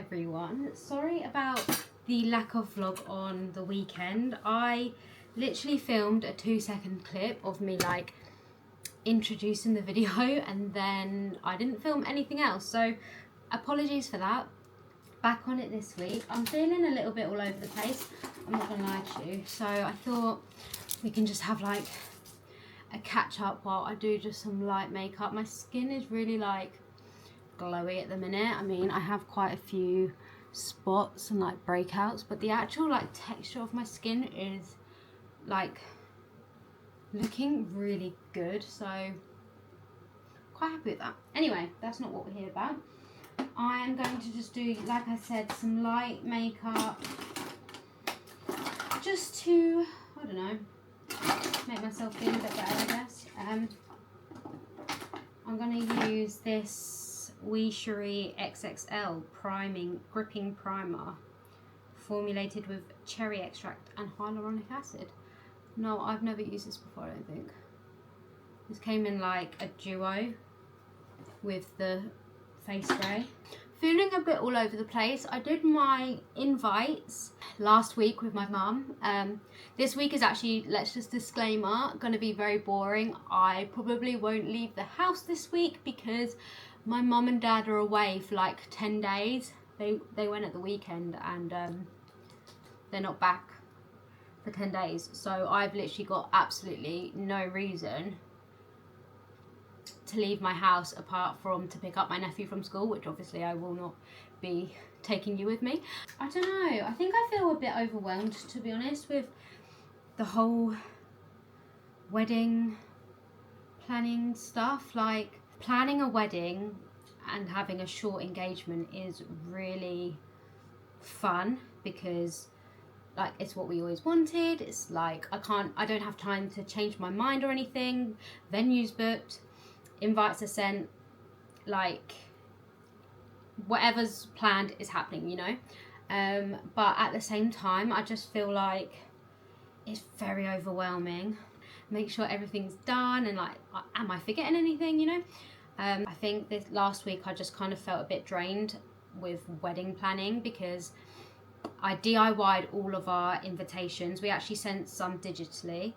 everyone. Sorry about the lack of vlog on the weekend. I literally filmed a 2-second clip of me like introducing the video and then I didn't film anything else, so apologies for that. Back on it this week. I'm feeling a little bit all over the place, I'm not gonna lie to you, so I thought we can just have like a catch up while I do just some light makeup. My skin is really like glowy at the minute. I mean, I have quite a few spots and like breakouts, but the actual like texture of my skin is like looking really good, so quite happy with that. Anyway, that's not what we're here about. I am going to just do, like I said, some light makeup just to, I don't know, make myself feel a bit better, I guess. I'm going to use this Cherie XXL gripping primer formulated with cherry extract and hyaluronic acid. No, I've never used this before, I don't think. This came in like a duo with the face spray. Feeling a bit all over the place. I did my invites last week with my mum. This week is actually, let's just disclaimer, gonna be very boring. I probably won't leave the house this week because my mum and dad are away for like 10 days. They went at the weekend and they're not back for 10 days. So I've literally got absolutely no reason to leave my house apart from to pick up my nephew from school, which obviously I will not be taking you with me. I don't know, I think I feel a bit overwhelmed, to be honest, with the whole wedding planning stuff. Like, planning a wedding and having a short engagement is really fun because like it's what we always wanted. It's like I don't have time to change my mind or anything. Venues booked, invites are sent, like whatever's planned is happening, you know. But at the same time I just feel like it's very overwhelming. Make sure everything's done and like, am I forgetting anything, you know? I think this last week I just kind of felt a bit drained with wedding planning because I DIY'd all of our invitations. We actually sent some digitally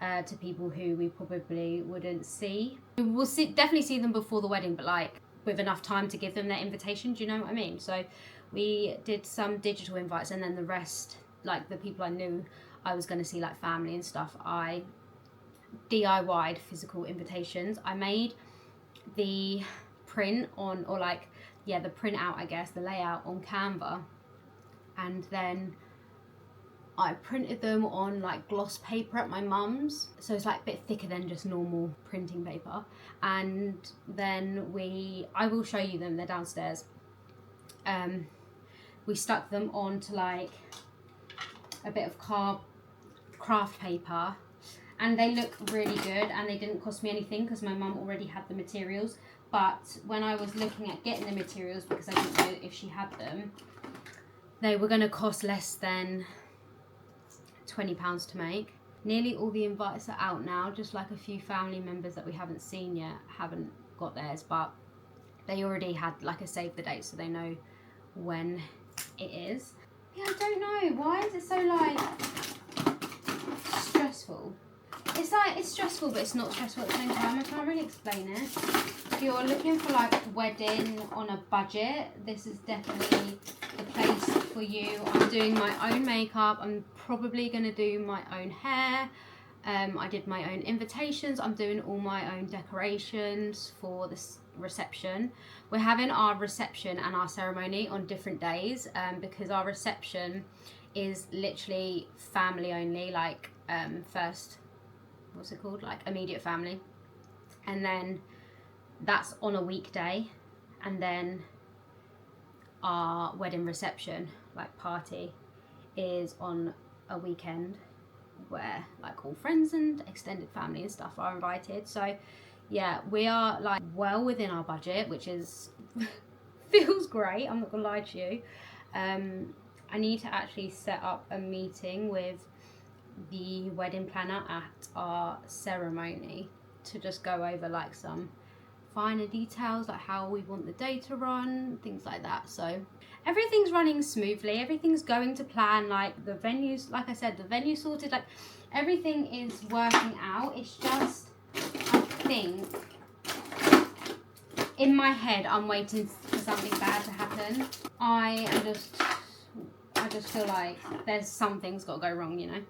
to people who we probably wouldn't see. We'll definitely see them before the wedding, but like with enough time to give them their invitation, do you know what I mean? So we did some digital invites and then the rest, like the people I knew I was going to see, like family and stuff, I DIY'd physical invitations. I made the print on, or like, yeah, the print out, I guess, the layout on Canva, and then I printed them on like gloss paper at my mum's, so it's like a bit thicker than just normal printing paper. And then I will show you them, they're downstairs. We stuck them onto like a bit of craft paper and they look really good and they didn't cost me anything because my mum already had the materials. But when I was looking at getting the materials, because I didn't know if she had them, they were going to cost less than £20 to make. Nearly all the invites are out now, just like a few family members that we haven't seen yet haven't got theirs, but they already had like a save the date so they know when it is. Yeah, I don't know, why is it so like stressful? It's like, it's stressful but it's not stressful at the same time. I can't really explain it. If you're looking for like a wedding on a budget, this is definitely the place for you. I'm doing my own makeup. I'm probably going to do my own hair. I did my own invitations. I'm doing all my own decorations for this reception. We're having our reception and our ceremony on different days because our reception is literally family only, like first, what's it called, like immediate family, and then that's on a weekday, and then our wedding reception, like party, is on a weekend where like all friends and extended family and stuff are invited. So yeah, we are like well within our budget, which is feels great, I'm not gonna lie to you. I need to actually set up a meeting with the wedding planner at our ceremony to just go over like some finer details, like how we want the day to run, things like that. So everything's running smoothly, everything's going to plan. Like the venues, like I said, the venue sorted, like everything is working out. It's just, I think in my head I'm waiting for something bad to happen. I just feel like there's something's got to go wrong, you know.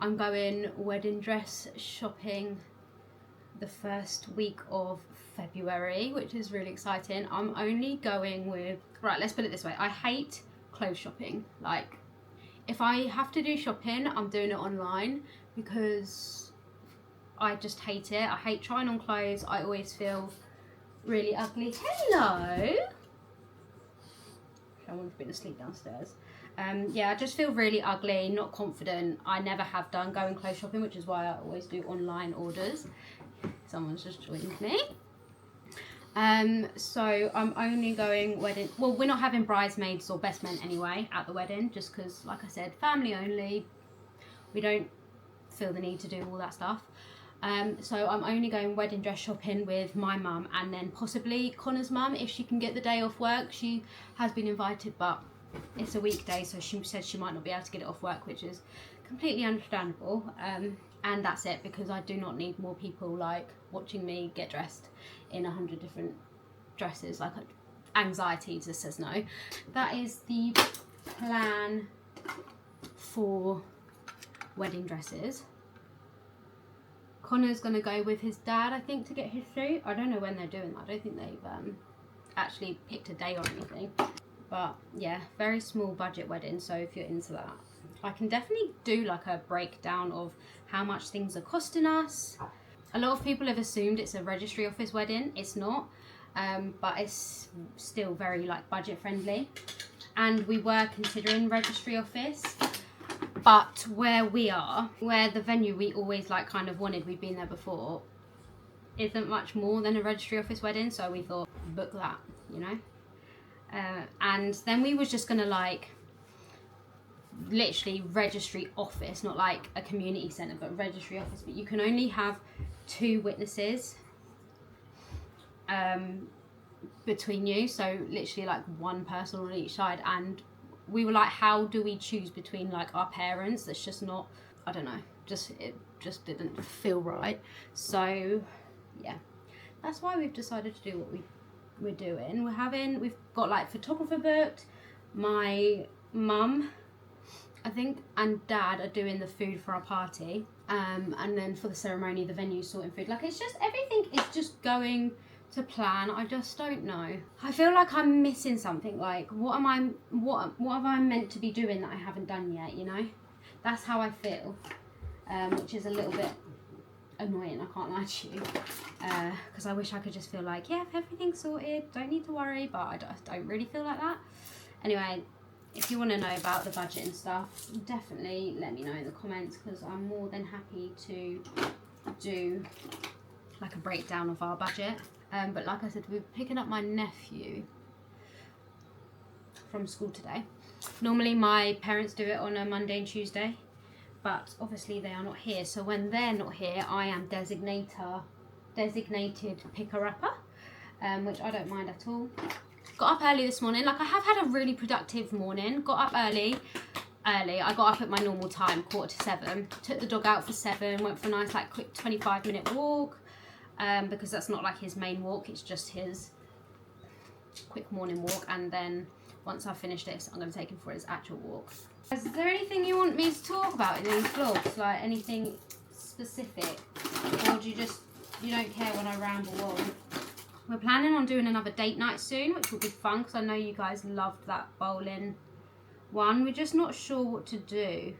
I'm going wedding dress shopping the first week of February, which is really exciting. I'm only going with, right, let's put it this way, I hate clothes shopping. Like, if I have to do shopping, I'm doing it online because I just hate it. I hate trying on clothes. I always feel really ugly. Hello! Someone's been asleep downstairs. Yeah, I just feel really ugly, not confident. I never have done going clothes shopping, which is why I always do online orders. Someone's just joined me. So I'm only going wedding, well, we're not having bridesmaids or best men anyway at the wedding, just because, like I said, family only. We don't feel the need to do all that stuff. So I'm only going wedding dress shopping with my mum and then possibly Connor's mum if she can get the day off work. She has been invited, but it's a weekday, so she said she might not be able to get it off work, which is completely understandable. And that's it, because I do not need more people like watching me get dressed in 100 different dresses. Like, anxiety just says no. That is the plan for wedding dresses. Connor's gonna go with his dad, I think, to get his suit. I don't know when they're doing that. I don't think they've actually picked a day or anything. But yeah, very small budget wedding, so if you're into that, I can definitely do like a breakdown of how much things are costing us. A lot of people have assumed it's a registry office wedding. It's not, but it's still very like budget friendly. And we were considering registry office, but where the venue we always like kind of wanted, we've been there before, isn't much more than a registry office wedding, so we thought, book that, you know. And then we was just gonna like literally registry office, not like a community centre, but registry office. But you can only have 2 witnesses between you, so literally like one person on each side. And we were like, how do we choose between like our parents? That's just not, I don't know, it just didn't feel right. So yeah, that's why we've decided to do what we're doing. We've got like photographer booked. My mum, I think, and dad are doing the food for our party, and then for the ceremony the venue's sorting food. Like, it's just, everything is just going to plan. I just don't know. I feel like I'm missing something. Like, what have I meant to be doing that I haven't done yet, you know? That's how I feel, which is a little bit annoying, I can't lie to you, because I wish I could just feel like, yeah, everything's sorted, don't need to worry, but I don't really feel like that. Anyway, if you want to know about the budget and stuff, definitely let me know in the comments, because I'm more than happy to do like a breakdown of our budget. But like I said, we're picking up my nephew from school today. Normally my parents do it on a Monday and Tuesday, but obviously they are not here, so when they're not here, I am designated picker-upper, which I don't mind at all. Got up early this morning. Like, I have had a really productive morning. Got up early. I got up at my normal time, 6:45. Took the dog out for 7, went for a nice like quick 25-minute walk, because that's not like his main walk, it's just his quick morning walk. And then once I finish this, I'm going to take him for his actual walk. Is there anything you want me to talk about in these vlogs? Like, anything specific? Or do you don't care when I ramble on? We're planning on doing another date night soon, which will be fun, because I know you guys loved that bowling one. We're just not sure what to do.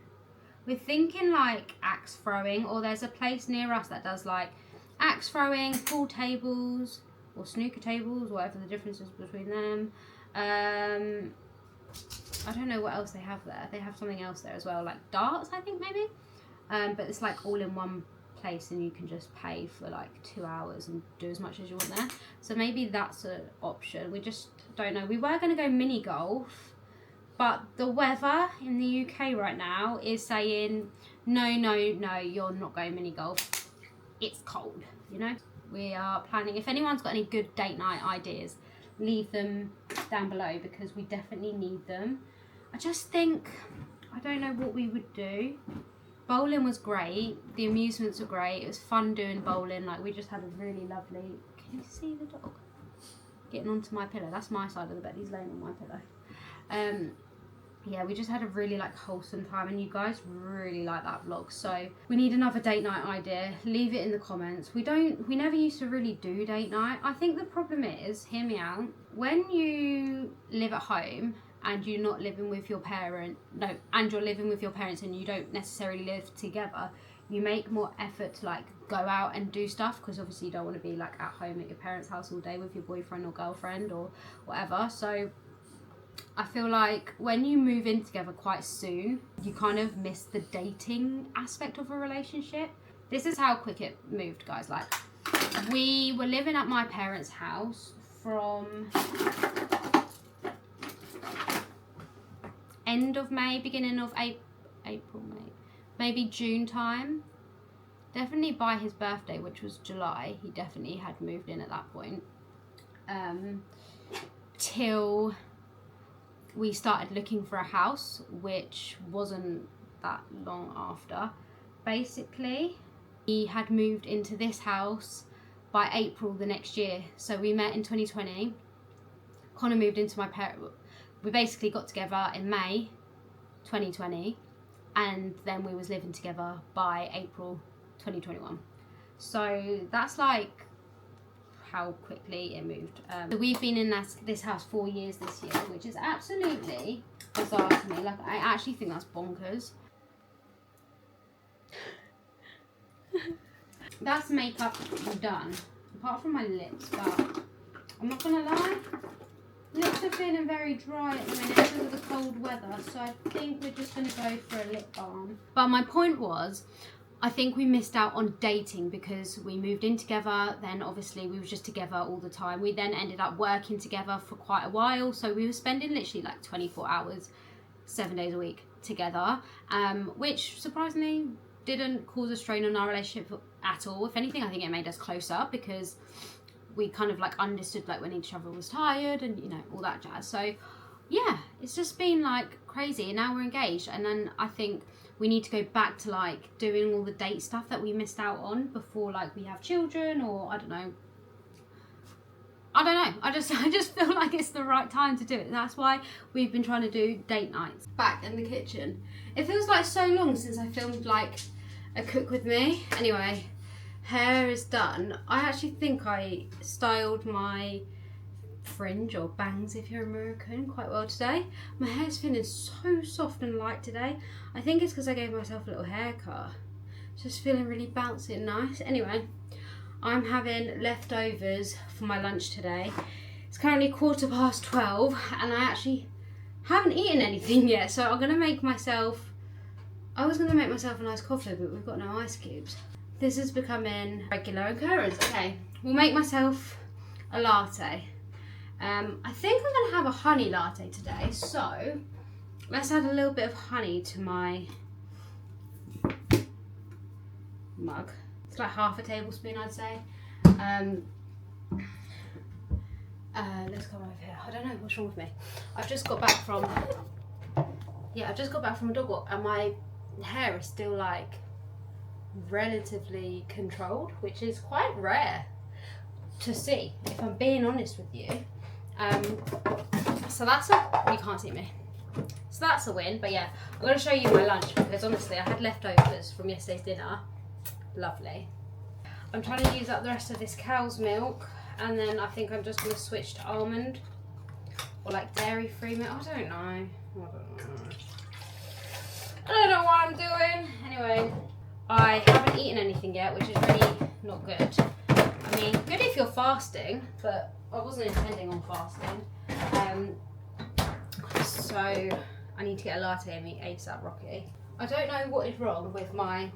We're thinking like axe throwing, or there's a place near us that does like axe throwing, pool tables, or snooker tables, whatever the difference is between them. I don't know what else they have there. They have something else there as well, like darts, I think, maybe. But it's like all in one place, and you can just pay for like 2 hours and do as much as you want there. So maybe that's an option. We just don't know. We were going to go mini golf, but the weather in the UK right now is saying, no, you're not going mini golf. It's cold, you know? we are planning. If anyone's got any good date night ideas, leave them down below because we definitely need them. I just think, I don't know what we would do. Bowling was great, the amusements were great, it was fun doing bowling, like we just had a really lovely, can you see the dog? Getting onto my pillow, that's my side of the bed, he's laying on my pillow. Yeah, we just had a really like wholesome time, and you guys really like that vlog, so we need another date night idea. Leave it in the comments. We never used to really do date night. I think the problem is, hear me out, when you live at home and you're not living with your and you're living with your parents and you don't necessarily live together, you make more effort to like go out and do stuff, because obviously you don't want to be like at home at your parents' house all day with your boyfriend or girlfriend or whatever. So I feel like when you move in together quite soon, you kind of miss the dating aspect of a relationship. This is how quick it moved, guys. Like, we were living at my parents' house from end of May, beginning of April, May, maybe June time. Definitely by his birthday, which was July, he definitely had moved in at that point. Till we started looking for a house, which wasn't that long after. Basically, he had moved into this house by April the next year. So we met in 2020. Connor moved into my parents. We basically got together in May 2020, and then we was living together by April 2021. So that's like how quickly it moved. So we've been in this house 4 years this year, which is absolutely bizarre to me. Like, I actually think that's bonkers. That's makeup done, apart from my lips, but I'm not gonna lie, lips are feeling very dry at the minute because of the cold weather, so I think we're just gonna go for a lip balm. But my point was, I think we missed out on dating because we moved in together, then obviously we were just together all the time. We then ended up working together for quite a while, so we were spending literally like 24 hours, 7 days a week together, which surprisingly didn't cause a strain on our relationship at all. If anything, I think it made us closer because we kind of like understood like when each other was tired and, you know, all that jazz. So yeah, it's just been like crazy, and now we're engaged, and then I think we need to go back to like doing all the date stuff that we missed out on before like we have children, or I don't know. I just feel like it's the right time to do it. That's why we've been trying to do date nights. Back in the kitchen. It feels like so long since I filmed like a cook with me. Anyway, hair is done. I actually think I styled my fringe or bangs if you're American quite well today. My hair's feeling so soft and light today. I think it's because I gave myself a little haircut. Just feeling really bouncy and nice. Anyway, I'm having leftovers for my lunch today. It's currently 12:15 and I actually haven't eaten anything yet, so I'm gonna make myself, I was gonna make myself a nice coffee, but we've got no ice cubes. This is becoming regular occurrence. Okay, we'll make myself a latte. I think I'm gonna have a honey latte today, so let's add a little bit of honey to my mug. It's like half a tablespoon, I'd say. Let's come over here. I don't know what's wrong with me. I've just got back from a dog walk, and my hair is still like relatively controlled, which is quite rare to see, if I'm being honest with you. So that's you can't see me. So that's a win, but yeah, I'm going to show you my lunch because honestly I had leftovers from yesterday's dinner. Lovely. I'm trying to use up the rest of this cow's milk, and then I think I'm just going to switch to almond or like dairy-free milk. I don't know what I'm doing. Anyway, I haven't eaten anything yet, which is really not good. I mean, good if you're fasting, but I wasn't intending on fasting. So I need to get a latte and eat ASAP Rocky. I don't know what is wrong with my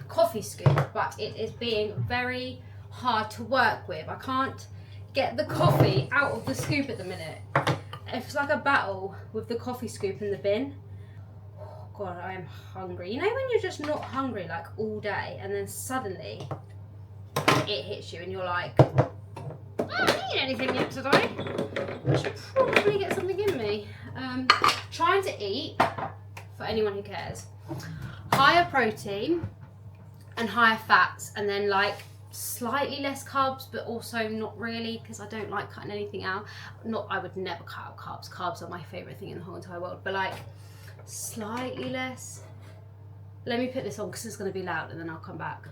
coffee scoop, but it is being very hard to work with. I can't get the coffee out of the scoop at the minute. It's like a battle with the coffee scoop in the bin. Oh God, I am hungry. You know when you're just not hungry like all day and then suddenly it hits you and you're like, I don't need anything yet today. I should probably get something in me. Trying to eat, for anyone who cares, higher protein and higher fats, and then like slightly less carbs, but also not really, because I don't like cutting anything out. I would never cut out carbs. Carbs are my favourite thing in the whole entire world, but like slightly less. Let me put this on because it's going to be loud and then I'll come back.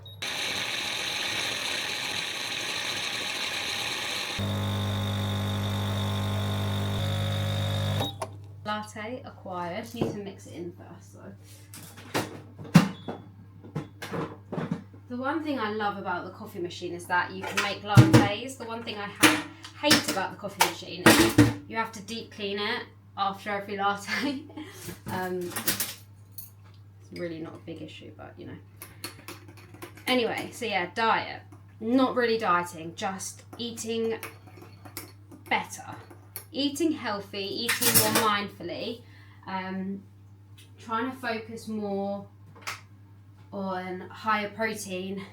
Latte acquired. Need to mix it in first though. The one thing I love about the coffee machine is that you can make lattes. The one thing I hate about the coffee machine is you have to deep clean it after every latte. It's really not a big issue, but you know. Anyway, so yeah, diet. Not really dieting, just eating better. Eating healthy, eating more mindfully, trying to focus more on higher protein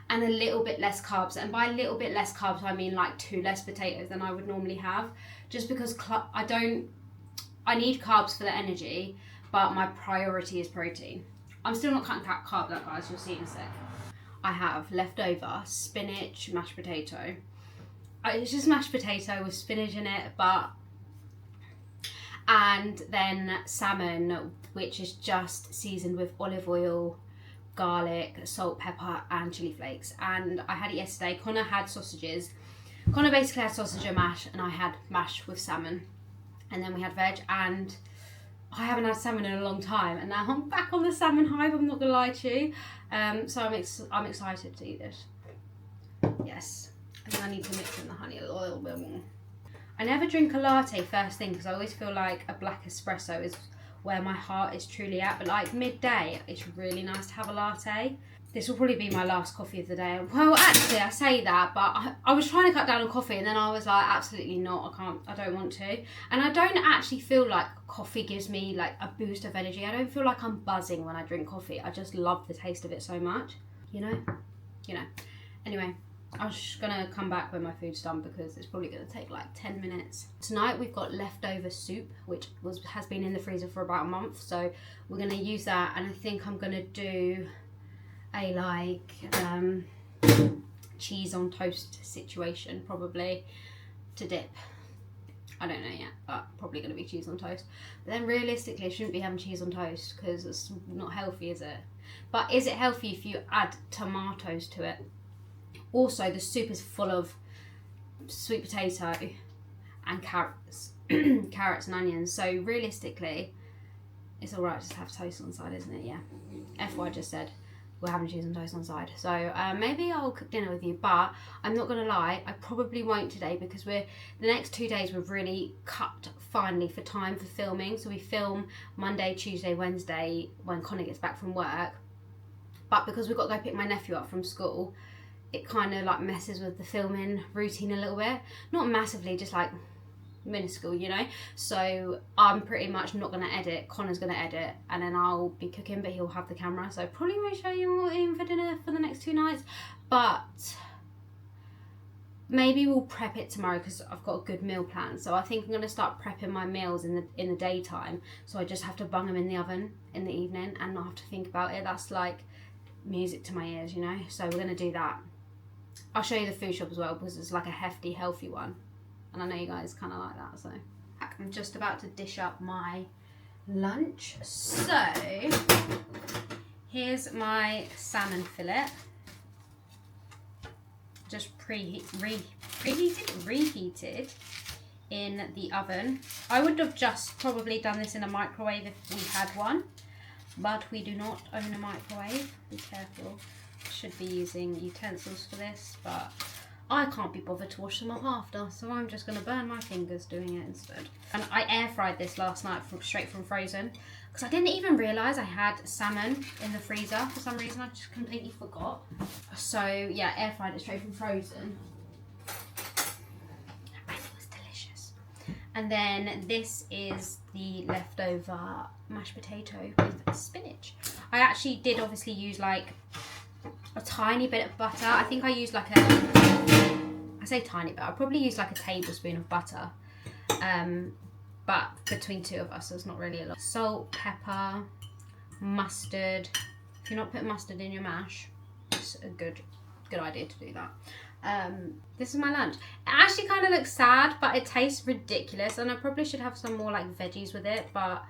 and a little bit less carbs. And by a little bit less carbs, I mean like 2 less potatoes than I would normally have, just because I need carbs for the energy, but my priority is protein. I'm still not cutting carbs out, guys, you'll see in a sec. I have leftover spinach, mashed potato. It's just mashed potato with spinach in it, and then salmon, which is just seasoned with olive oil, garlic, salt, pepper, and chili flakes. And I had it yesterday. Connor had sausages. Connor basically had sausage and mash, and I had mash with salmon. And then we had veg, and I haven't had salmon in a long time, and now I'm back on the salmon hive, I'm not gonna lie to you. So I'm excited to eat this. Yes. I think I need to mix in the honey a little bit more. I never drink a latte first thing because I always feel like a black espresso is where my heart is truly at. But like midday, it's really nice to have a latte. This will probably be my last coffee of the day. Well, actually, I say that, but I was trying to cut down on coffee and then I was like, absolutely not, I don't want to. And I don't actually feel like coffee gives me like a boost of energy. I don't feel like I'm buzzing when I drink coffee. I just love the taste of it so much, you know. Anyway. I'm just gonna come back when my food's done because it's probably gonna take like 10 minutes. Tonight we've got leftover soup, which has been in the freezer for about a month. So we're gonna use that, and I think I'm gonna do a like cheese on toast situation, probably to dip. I don't know yet, but probably gonna be cheese on toast. But then realistically, I shouldn't be having cheese on toast because it's not healthy, is it? But is it healthy if you add tomatoes to it? Also, the soup is full of sweet potato and carrots, carrots and onions. So realistically, it's all right just to have toast on the side, isn't it? Yeah. FY just said we're having cheese and toast on the side. So maybe I'll cook dinner with you, but I'm not gonna lie, I probably won't today because the next 2 days we've really cut finally for time for filming. So we film Monday, Tuesday, Wednesday when Connor gets back from work. But because we've got to go pick my nephew up from school, it kind of like messes with the filming routine a little bit. Not massively, just like minuscule, you know. So I'm pretty much not gonna edit. Connor's gonna edit, and then I'll be cooking, but he'll have the camera. So probably won't show you what we're eating for dinner for the next 2 nights. But maybe we'll prep it tomorrow because I've got a good meal plan. So I think I'm gonna start prepping my meals in the daytime. So I just have to bung them in the oven in the evening and not have to think about it. That's like music to my ears, you know. So we're gonna do that. I'll show you the food shop as well because it's like a hefty, healthy one. And I know you guys kind of like that, so. I'm just about to dish up my lunch. So, here's my salmon fillet. Just reheated in the oven. I would have just probably done this in a microwave if we had one, but we do not own a microwave. Be careful. Should be using utensils for this, but I can't be bothered to wash them off after, so I'm just going to burn my fingers doing it instead. And I air fried this last night straight from frozen because I didn't even realise I had salmon in the freezer for some reason. I just completely forgot. So yeah, air fried it straight from frozen. And it was delicious. And then this is the leftover mashed potato with spinach. I actually did obviously use like a tiny bit of butter. I think I used like I say tiny bit, I probably used like a tablespoon of butter. But between two of us, so it's not really a lot. Salt, pepper, mustard. If you're not putting mustard in your mash, it's a good idea to do that. This is my lunch. It actually kind of looks sad, but it tastes ridiculous, and I probably should have some more like veggies with it, but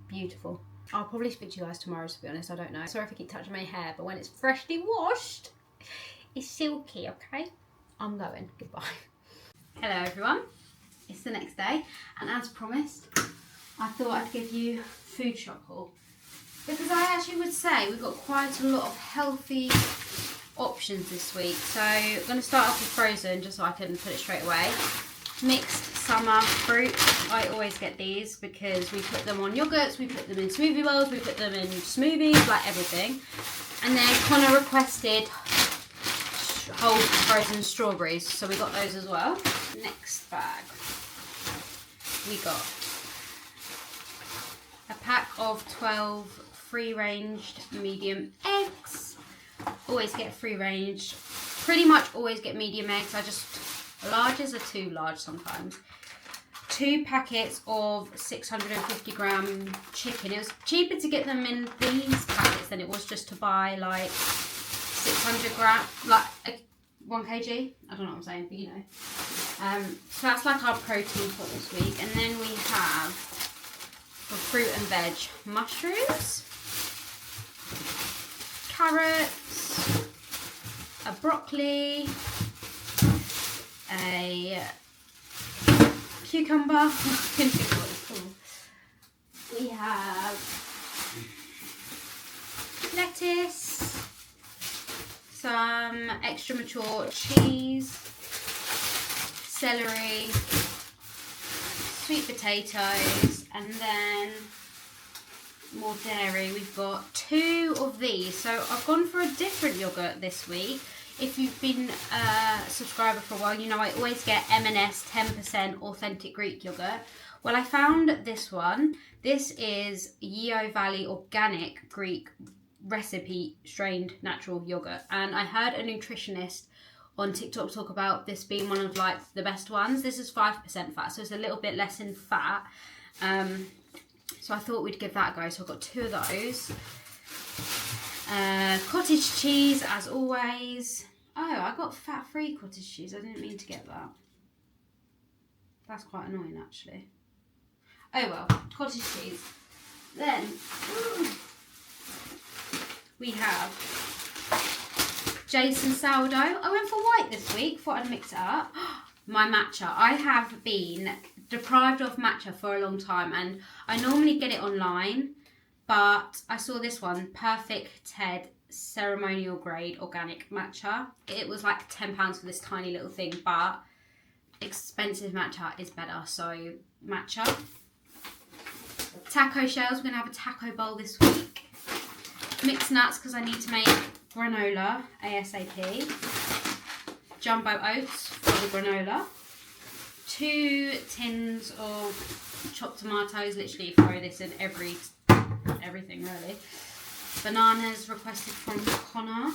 beautiful. I'll probably speak to you guys tomorrow, to be honest. I don't know. Sorry if I keep touching my hair, but when it's freshly washed, it's silky, okay? I'm going. Goodbye. Hello, everyone. It's the next day, and as promised, I thought I'd give you food shop haul. Because I actually would say we've got quite a lot of healthy options this week. So I'm going to start off with frozen, just so I can put it straight away. Mixed summer fruit. I always get these because we put them on yogurts, we put them in smoothie bowls, we put them in smoothies, like everything. And then Connor requested whole frozen strawberries, so we got those as well. Next bag, we got a pack of 12 free-ranged medium eggs. Always get free-range. Pretty much always get medium eggs. Larges are too large sometimes. 2 packets of 650 gram chicken. It was cheaper to get them in these packets than it was just to buy like 600 gram, like 1 kg. I don't know what I'm saying, but you know. So that's like our protein for this week. And then we have, for fruit and veg, mushrooms, carrots, a broccoli, a cucumber. I couldn't think of what it's called. We have lettuce, some extra mature cheese, celery, sweet potatoes, and then more dairy. We've got 2 of these. So I've gone for a different yogurt this week. If you've been a subscriber for a while, you know I always get M&S 10% authentic Greek yogurt. Well, I found this one. This is Yeo Valley Organic Greek recipe strained natural yogurt, and I heard a nutritionist on TikTok talk about this being one of like the best ones. This is 5% fat, so it's a little bit less in fat. So I thought we'd give that a go. So I've got 2 of those. Cottage cheese, as always. Oh, I got fat-free cottage cheese. I didn't mean to get that. That's quite annoying, actually. Oh well, cottage cheese. Then we have Jason sourdough. I went for white this week. Thought I'd mix it up. My matcha. I have been deprived of matcha for a long time, and I normally get it online. But I saw this one, Perfect Ted ceremonial grade organic matcha. It was like £10 for this tiny little thing, but expensive matcha is better. So matcha. Taco shells. We're going to have a taco bowl this week. Mixed nuts because I need to make granola ASAP. Jumbo oats for the granola. 2 tins of chopped tomatoes. Literally throw this in everything really. Bananas requested from Connor.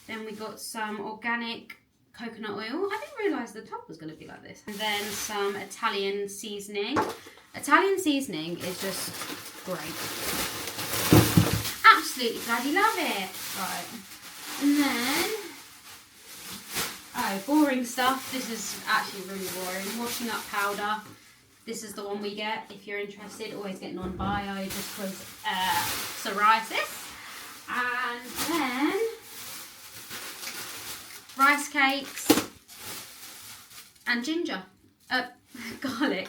Then we got some organic coconut oil. I didn't realise the top was going to be like this. And then some Italian seasoning. Italian seasoning is just great. Absolutely bloody love it. Right. And then, oh, boring stuff. This is actually really boring. Washing up powder. This is the one we get. If you're interested, always get non-bio just because psoriasis. And then rice cakes and ginger, garlic.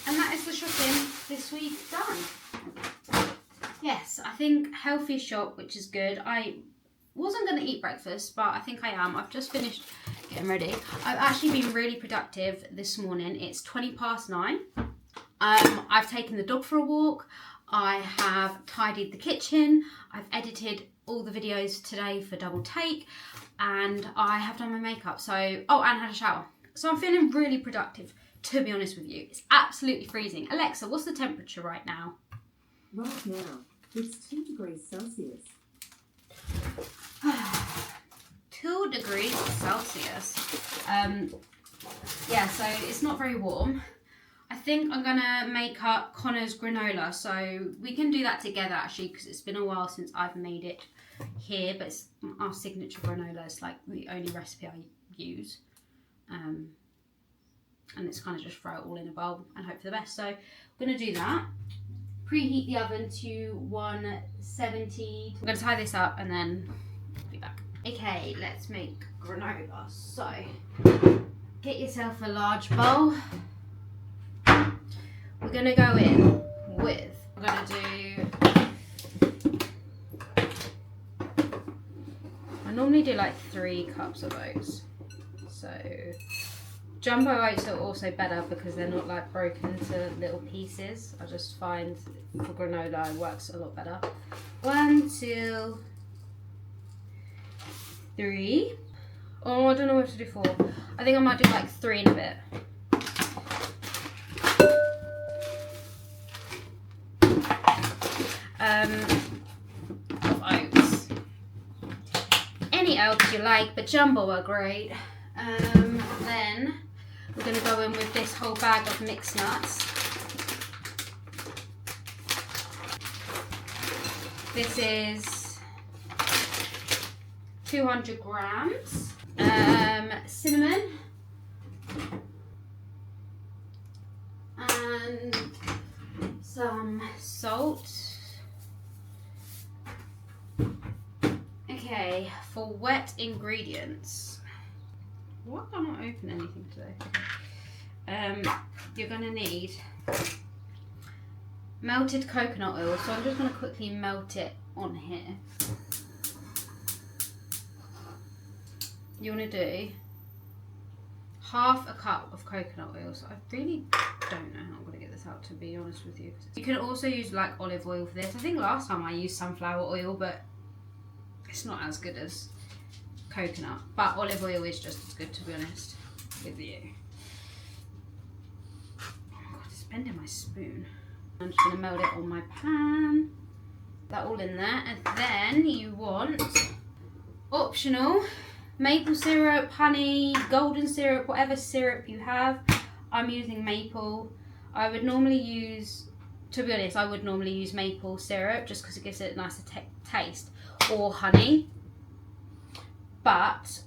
And that is the shopping this week done. Yes, I think healthy shop, which is good. I wasn't going to eat breakfast, but I think I am. I've just finished getting ready. I've actually been really productive this morning. It's 9:20. I've taken the dog for a walk. I have tidied the kitchen. I've edited all the videos today for Double Take, and I have done my makeup. So, oh, and had a shower. So I'm feeling really productive, to be honest with you. It's absolutely freezing. Alexa, what's the temperature right now? Right now, it's 2 degrees Celsius. 2 degrees Celsius. Yeah, so it's not very warm. I think I'm gonna make up Connor's granola, so we can do that together actually, because it's been a while since I've made it here, but it's our signature granola. It's like the only recipe I use, and it's kind of just throw it all in a bowl and hope for the best. So I'm gonna do that. Preheat the oven to 170. I'm gonna tie this up and then be back. Okay, let's make granola. So get yourself a large bowl. We're gonna go in with, we're gonna do, I normally do like 3 cups of oats. So jumbo oats are also better because they're not like broken into little pieces. I just find for granola it works a lot better. 1, 2, 3. Oh, I don't know what to do 4. I think I might do like 3 in a bit. Of oats. Any oats you like, but jumbo are great. Then we're going to go in with this whole bag of mixed nuts. This is 200 grams. Cinnamon. And some salt. Okay, for wet ingredients. Why can't I open anything today? You're gonna need melted coconut oil, so I'm just gonna quickly melt it on here. You wanna do half a cup of coconut oil, so I really don't know how I'm gonna get this out, to be honest with you. You can also use like olive oil for this. I think last time I used sunflower oil, but it's not as good as coconut, but olive oil is just as good, to be honest with you. Oh my god, it's bending my spoon. I'm just gonna melt it on my pan. That all in there, and then you want optional maple syrup, honey, golden syrup, whatever syrup you have. I'm using maple. I would normally use, to be honest, I would normally use maple syrup just because it gives it a nicer taste, or honey. But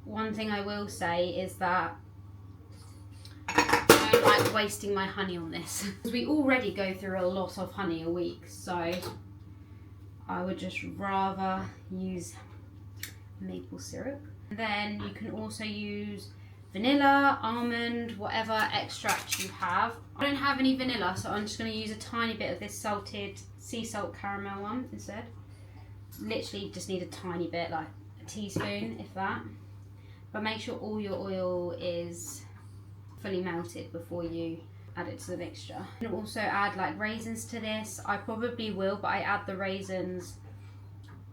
one thing I will say is that I don't like wasting my honey on this. We already go through a lot of honey a week, so I would just rather use maple syrup. And then you can also use vanilla, almond, whatever extract you have. I don't have any vanilla, so I'm just going to use a tiny bit of this salted sea salt caramel one instead. Literally just need a tiny bit, like a teaspoon, if that. But make sure all your oil is fully melted before you add it to the mixture. You can also add like raisins to this. I probably will, but I add the raisins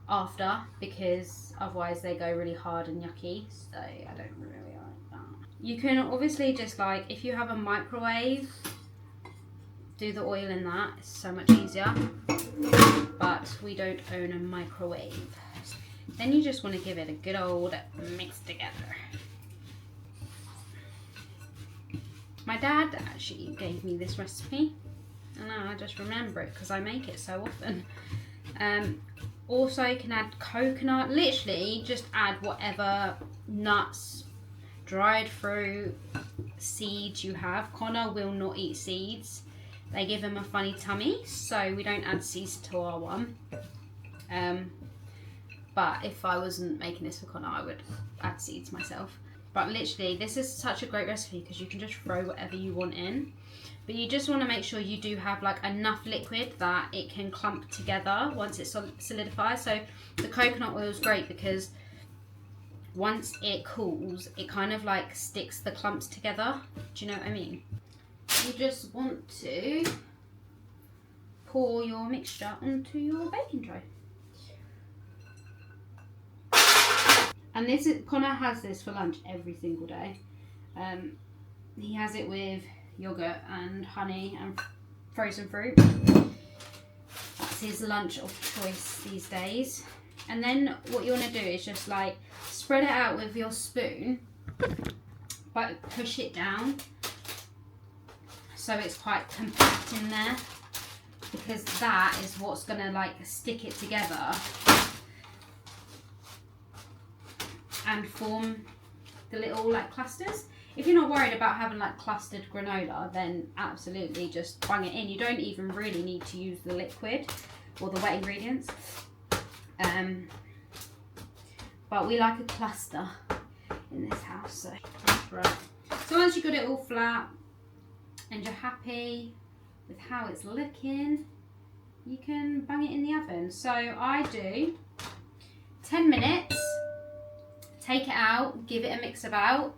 after because otherwise they go really hard and yucky, so I don't really like that. You can obviously just like, if you have a microwave, do the oil in that. It's so much easier, but we don't own a microwave. Then you just want to give it a good old mix together. My dad actually gave me this recipe, and I just remember it because I make it so often. Also, you can add coconut. Literally, just add whatever nuts, dried fruit, seeds you have. Connor will not eat seeds. They give him a funny tummy, so we don't add seeds to our one. But if I wasn't making this for Connor, I would add seeds myself. But literally, this is such a great recipe because you can just throw whatever you want in. But you just want to make sure you do have like enough liquid that it can clump together once it solidifies. So the coconut oil is great because once it cools, it kind of like sticks the clumps together. Do you know what I mean? You just want to pour your mixture onto your baking tray. And this is, Connor has this for lunch every single day. He has it with yogurt and honey and frozen fruit. Alex's lunch of choice these days. And then what you want to do is just like spread it out with your spoon, but push it down so it's quite compact in there, because that is what's going to like stick it together and form the little like clusters. If you're not worried about having like clustered granola, then absolutely just bung it in. You don't even really need to use the liquid or the wet ingredients. But we like a cluster in this house, so right. So once you've got it all flat and you're happy with how it's looking, you can bung it in the oven. So I do 10 minutes, take it out, give it a mix about,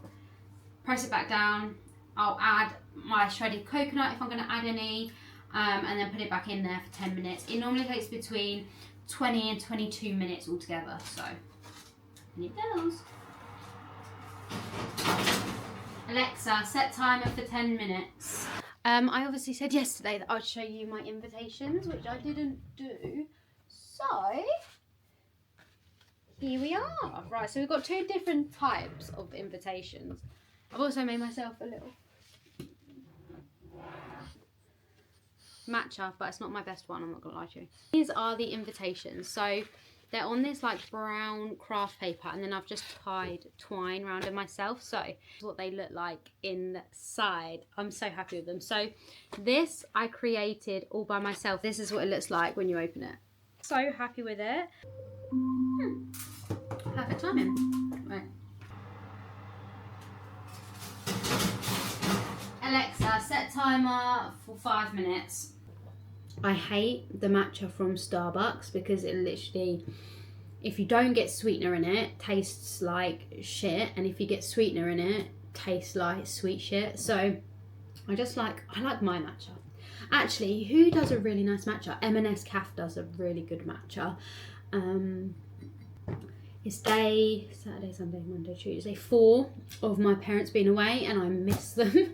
press it back down. I'll add my shredded coconut if I'm going to add any, and then put it back in there for 10 minutes. It normally takes between 20 and 22 minutes altogether, so and it goes. Alexa, set timer for 10 minutes. I obviously said yesterday that I'd show you my invitations, which I didn't do. So, here we are. Right, so we've got 2 different types of invitations. I've also made myself a little matcha, but it's not my best one, I'm not gonna lie to you. These are the invitations. So they're on this like brown craft paper, and then I've just tied twine around them myself. So this is what they look like inside. I'm so happy with them. So this I created all by myself. This is what it looks like when you open it. So happy with it. Perfect timing. Right. Alexa, set timer for 5 minutes. I hate the matcha from Starbucks because it literally, if you don't get sweetener in it, tastes like shit, and if you get sweetener in it, tastes like sweet shit. So I like my matcha. Actually, who does a really nice matcha? M&S Caf does a really good matcha. It's day, Saturday, Sunday, Monday, Tuesday, 4 of my parents being away, and I miss them.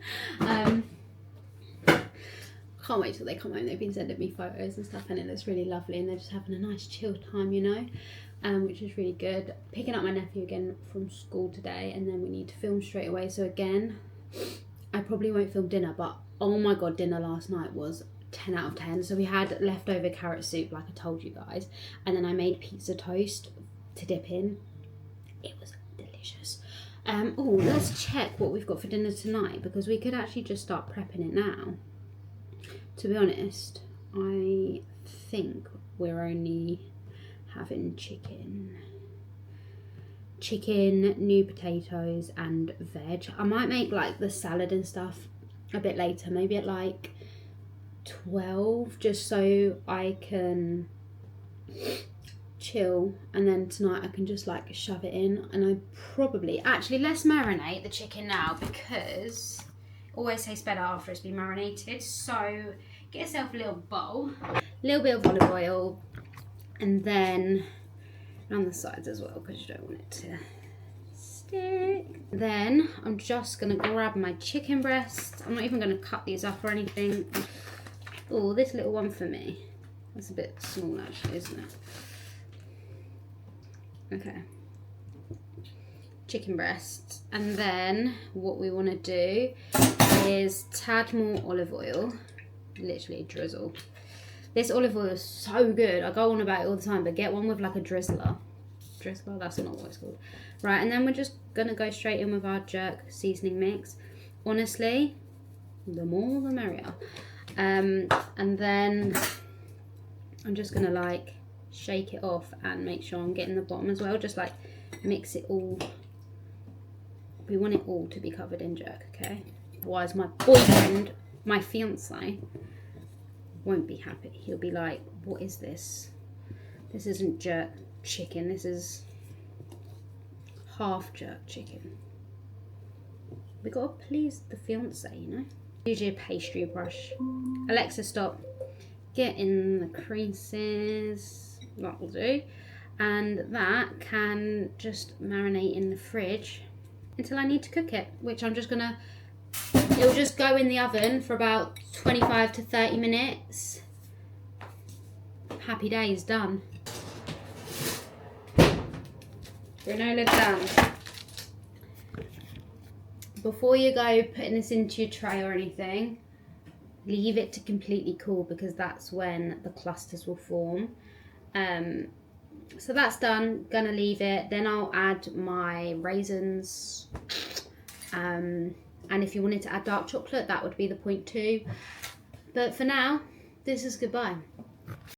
Can't wait till they come home. They've been sending me photos and stuff, and it looks really lovely, and they're just having a nice chill time, you know, which is really good. Picking up my nephew again from school today, and then we need to film straight away. So again, I probably won't film dinner, but oh my god, dinner last night was 10 out of 10. So we had leftover carrot soup, like I told you guys, and then I made pizza toast to dip in. It was delicious. Oh, let's check what we've got for dinner tonight, because we could actually just start prepping it now. To be honest, I think we're only having chicken, new potatoes and veg. I might make like the salad and stuff a bit later, maybe at like 12, just so I can chill, and then tonight I can just like shove it in. And I probably, actually, let's marinate the chicken now, because it always tastes better after it's been marinated. So get yourself a little bowl, a little bit of olive oil, and then around the sides as well, because you don't want it to stick. Then I'm just gonna grab my chicken breast. I'm not even gonna cut these up or anything. Oh, this little one for me. That's a bit small actually, isn't it? Okay, chicken breasts. And then what we want to do is tad more olive oil, literally drizzle. This olive oil is so good. I go on about it all the time, but get one with like a drizzler. Drizzler, that's not what it's called. Right, and then we're just gonna go straight in with our jerk seasoning mix. Honestly, the more the merrier. And then I'm just gonna like shake it off and make sure I'm getting the bottom as well. Just like mix it all. We want it all to be covered in jerk, okay? Otherwise my boyfriend, my fiance, won't be happy. He'll be like, what is this? This isn't jerk chicken, this is half jerk chicken. We gotta please the fiance, you know? Usually a pastry brush. Alexa, stop. Get in the creases. That will do. And that can just marinate in the fridge until I need to cook it, which I'm just gonna, it'll just go in the oven for about 25 to 30 minutes. Happy days, done. Granola done. Before you go putting this into your tray or anything, leave it to completely cool, because that's when the clusters will form. So that's done. Gonna leave it. Then I'll add my raisins. And if you wanted to add dark chocolate, that would be the point too. But for now, this is goodbye.